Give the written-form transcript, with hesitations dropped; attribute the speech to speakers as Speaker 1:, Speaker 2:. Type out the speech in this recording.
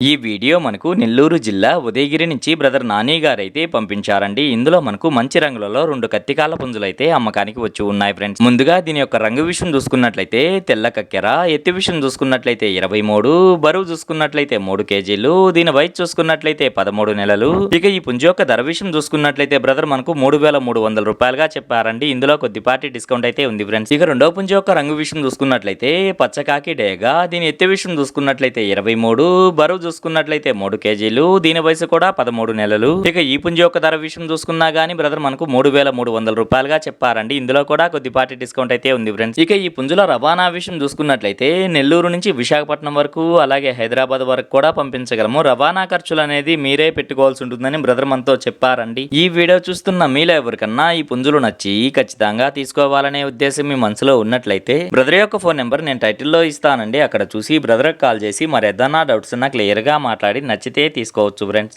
Speaker 1: ఈ వీడియో మనకు నెల్లూరు జిల్లా ఉదయగిరి నుంచి బ్రదర్ నాని గారైతే పంపించారండి. ఇందులో మనకు మంచి రంగులలో 2 కత్తికాల పుంజులైతే అమ్మకానికి వచ్చి ఉన్నాయి ఫ్రెండ్స్. ముందుగా దీని యొక్క రంగు విషయం చూసుకున్నట్లయితే తెల్ల కక్కెర, ఎత్తి విషయం చూసుకున్నట్లయితే 23, బరువు చూసుకున్నట్లయితే 3 కేజీలు, దీని వయసు చూసుకున్నట్లయితే 13 నెలలు. ఇక ఈ పుంజు యొక్క ధర విషయం చూసుకున్నట్లయితే బ్రదర్ మనకు 3,300 రూపాయలుగా చెప్పారండి. ఇందులో కొద్దిపాటి డిస్కౌంట్ అయితే ఉంది ఫ్రెండ్స్. ఇక రెండవ పుంజు యొక్క రంగు విషయం చూసుకున్నట్లయితే పచ్చకాకి డేగా, దీని ఎత్తి విషయం చూసుకున్నట్లయితే 23, బరువు చూసుకున్నట్లయితే 3 కేజీలు, దీని వయసు కూడా 13 నెలలు. ఇక ఈ పుంజు యొక్క ధర విషయం చూసుకున్నా గానీ బ్రదర్ మనకు 3,300 రూపాయలుగా చెప్పారండి. ఇందులో కూడా కొద్దిపాటి డిస్కౌంట్ అయితే ఉంది ఫ్రెండ్స్. ఇక ఈ పుంజుల రవాణా విషయం చూసుకున్నట్లయితే నెల్లూరు నుంచి విశాఖపట్నం వరకు అలాగే హైదరాబాద్ వరకు కూడా పంపించగలము. రవాణా ఖర్చులు అనేది మీరే పెట్టుకోవాల్సి ఉంటుందని బ్రదర్ మనతో చెప్పారండి. ఈ వీడియో చూస్తున్న మీలో ఎవరికన్నా ఈ పుంజులు నచ్చి ఖచ్చితంగా తీసుకోవాలనే ఉద్దేశం మీ మనసులో ఉన్నట్లయితే బ్రదర్ యొక్క ఫోన్ నెంబర్ నేను టైటిల్లో ఇస్తానండి. అక్కడ చూసి బ్రదర్ కాల్ చేసి మరి ఏదన్నా డౌట్స్ ఉన్నా క్లియర్ గా మాట్లాడి నచ్చితే తీసుకోవచ్చు ఫ్రెండ్స్.